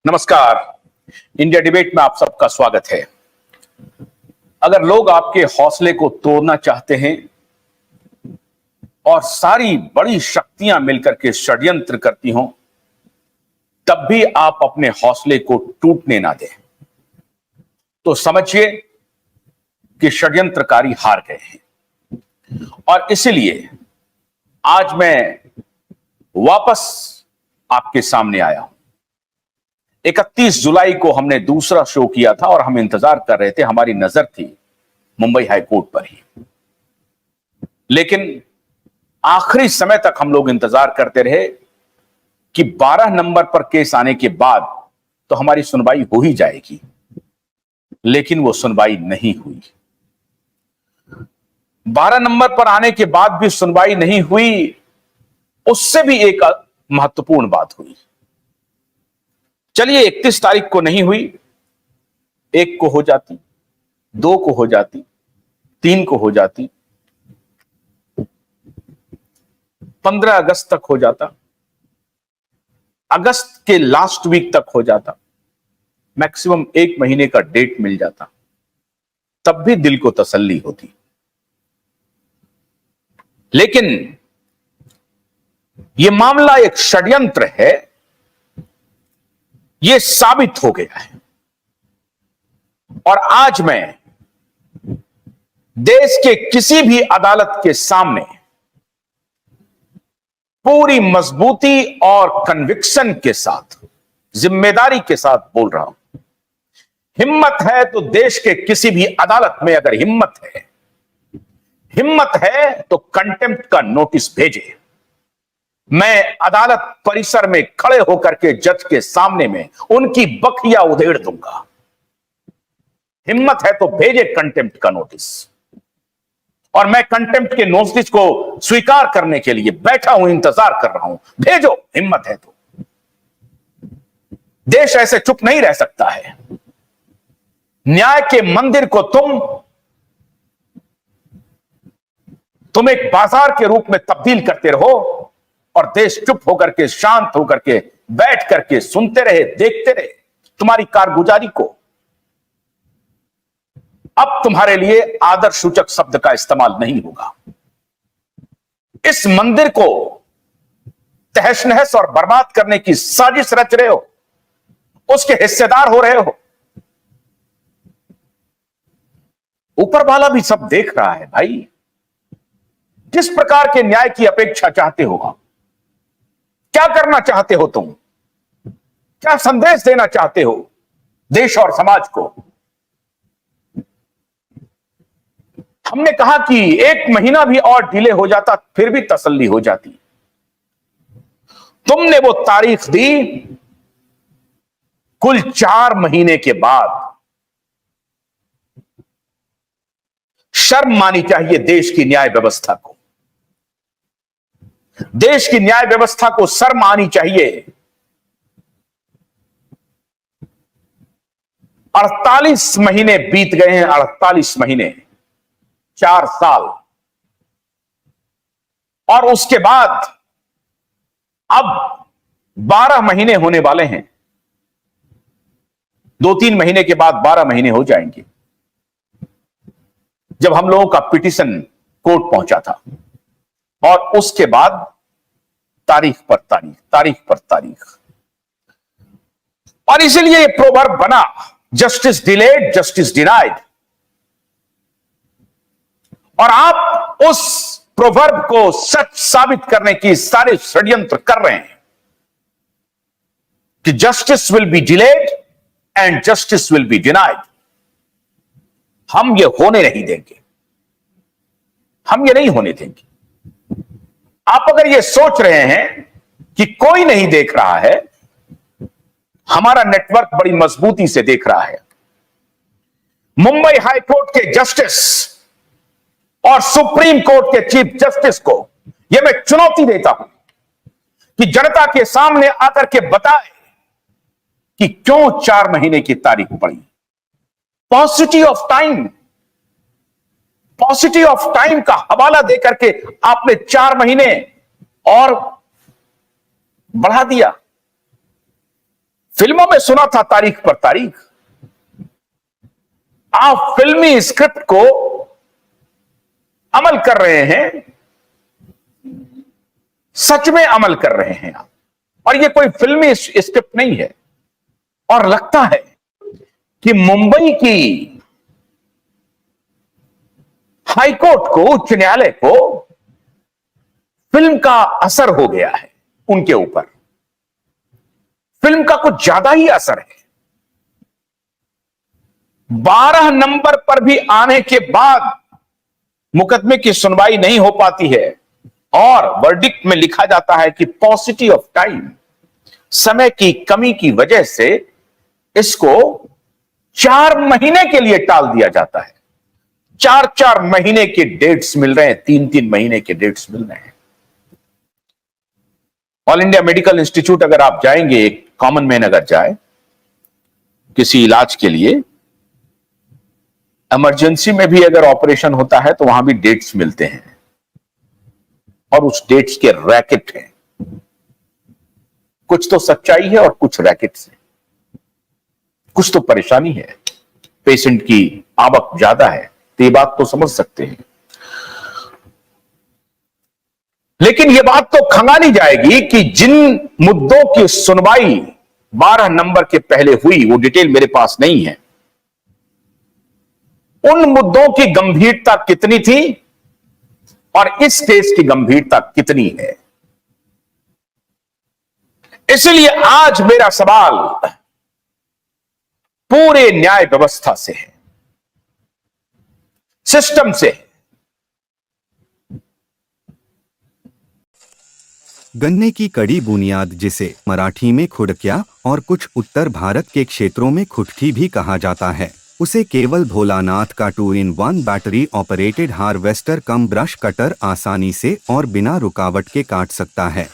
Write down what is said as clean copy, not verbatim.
नमस्कार। India debate में आप सबका स्वागत है। अगर लोग आपके हौसले को तोड़ना चाहते हैं और सारी बड़ी शक्तियां मिलकर के षड्यंत्र करती हों, तब भी आप अपने हौसले को टूटने ना दें, तो समझिए कि षड्यंत्रकारी हार गए हैं। और इसलिए आज मैं वापस आपके सामने आया हूं। 31 जुलाई को हमने दूसरा शो किया था और हम इंतजार कर रहे थे, हमारी नजर थी मुंबई हाईकोर्ट पर ही। लेकिन आखिरी समय तक हम लोग इंतजार करते रहे कि 12 नंबर पर केस आने के बाद तो हमारी सुनवाई हो ही जाएगी, लेकिन वो सुनवाई नहीं हुई। 12 नंबर पर आने के बाद भी सुनवाई नहीं हुई। उससे भी एक महत्वपूर्ण बात हुई। चलिए, 31 तारीख को नहीं हुई, 1 को हो जाती, 2 को हो जाती, 3 को हो जाती, 15 अगस्त तक हो जाता, अगस्त के लास्ट वीक तक हो जाता, मैक्सिमम 1 महीने का डेट मिल जाता, तब भी दिल को तसल्ली होती। लेकिन यह मामला एक षड्यंत्र है, यह साबित हो गया है। और आज मैं देश के किसी भी अदालत के सामने पूरी मजबूती और कन्विक्शन के साथ, जिम्मेदारी के साथ बोल रहा हूं। हिम्मत है तो देश के किसी भी अदालत में अगर हिम्मत है तो कंटेम्प्ट का नोटिस भेजे। मैं अदालत परिसर में खड़े होकर के जज के सामने में उनकी बखिया उधेड़ दूंगा। हिम्मत है तो भेजे कंटेम्प्ट का नोटिस। और मैं कंटेम्प्ट के नोटिस को स्वीकार करने के लिए बैठा हूं, इंतजार कर रहा हूं। भेजो, हिम्मत है तो। देश ऐसे चुप नहीं रह सकता है। न्याय के मंदिर को तुम एक बाजार के रूप में तब्दील करते रहो और देश चुप होकर के, शांत होकर के, बैठ करके सुनते रहे, देखते रहे तुम्हारी कारगुजारी को। अब तुम्हारे लिए आदर सूचक शब्द का इस्तेमाल नहीं होगा। इस मंदिर को तहस नहस और बर्बाद करने की साजिश रच रहे हो, उसके हिस्सेदार हो रहे हो। ऊपर वाला भी सब देख रहा है भाई। किस प्रकार के न्याय की अपेक्षा चाहते हो आप? क्या करना चाहते हो तुम? क्या संदेश देना चाहते हो देश और समाज को? हमने कहा कि 1 महीना भी और डिले हो जाता फिर भी तसल्ली हो जाती। तुमने वो तारीख दी कुल 4 महीने के बाद। शर्म मानी चाहिए देश की न्याय व्यवस्था को। देश की न्याय व्यवस्था को शर्म आनी चाहिए। 48 महीने बीत गए हैं, 48 महीने, 4 साल। और उसके बाद अब 12 महीने होने वाले हैं। 2-3 महीने के बाद 12 महीने हो जाएंगे, जब हम लोगों का पिटीशन कोर्ट पहुंचा था। और उसके बाद तारीख पर तारीख, तारीख पर तारीख। और इसलिए यह प्रोवर्ब बना, जस्टिस डिलेड जस्टिस डिनाइड। और आप उस प्रोवर्ब को सच साबित करने की सारे षड्यंत्र कर रहे हैं कि justice will be delayed and justice will be denied. हम ये होने नहीं देंगे, हम ये नहीं होने देंगे। आप अगर ये सोच रहे हैं कि कोई नहीं देख रहा है, हमारा नेटवर्क बड़ी मजबूती से देख रहा है। मुंबई हाई कोर्ट के जस्टिस और सुप्रीम कोर्ट के चीफ जस्टिस को यह मैं चुनौती देता हूं कि जनता के सामने आकर के बताए कि क्यों 4 महीने की तारीख पड़ी। पॉसिटी ऑफ टाइम का हवाला देकर के आपने 4 महीने और बढ़ा दिया। फिल्मों में सुना था तारीख पर तारीख, आप फिल्मी स्क्रिप्ट को अमल कर रहे हैं, सच में अमल कर रहे हैं आप, और ये कोई फिल्मी स्क्रिप्ट नहीं है। और लगता है कि मुंबई की हाईकोर्ट को, उच्च न्यायालय को फिल्म का असर हो गया है उनके ऊपर, फिल्म का कुछ ज्यादा ही असर है। 12 नंबर पर भी आने के बाद मुकदमे की सुनवाई नहीं हो पाती है और वर्डिक्ट में लिखा जाता है कि पॉसिटी ऑफ टाइम, समय की कमी की वजह से इसको 4 महीने के लिए टाल दिया जाता है। 4-4 महीने के डेट्स मिल रहे हैं, 3-3 महीने के डेट्स मिल रहे हैं। ऑल इंडिया मेडिकल इंस्टीट्यूट अगर आप जाएंगे, एक कॉमन मैन अगर जाए किसी इलाज के लिए, इमरजेंसी में भी अगर ऑपरेशन होता है तो वहां भी डेट्स मिलते हैं, और उस डेट्स के रैकेट हैं। कुछ तो सच्चाई है और कुछ रैकेट्स हैं, कुछ तो परेशानी है, पेशेंट की आवक ज्यादा है, तो ये बात तो समझ सकते हैं। लेकिन यह बात तो खंगाली जाएगी कि जिन मुद्दों की सुनवाई 12 नंबर के पहले हुई, वो डिटेल मेरे पास नहीं है, उन मुद्दों की गंभीरता कितनी थी और इस केस की गंभीरता कितनी है। इसलिए आज मेरा सवाल पूरे न्याय व्यवस्था से है, सिस्टम से है। गन्ने की कड़ी बुनियाद, जिसे मराठी में खुडक्या और कुछ उत्तर भारत के क्षेत्रों में खुटकी भी कहा जाता है, उसे केवल भोलानाथ का 2-in-1 बैटरी ऑपरेटेड हार्वेस्टर कम ब्रश कटर आसानी से और बिना रुकावट के काट सकता है।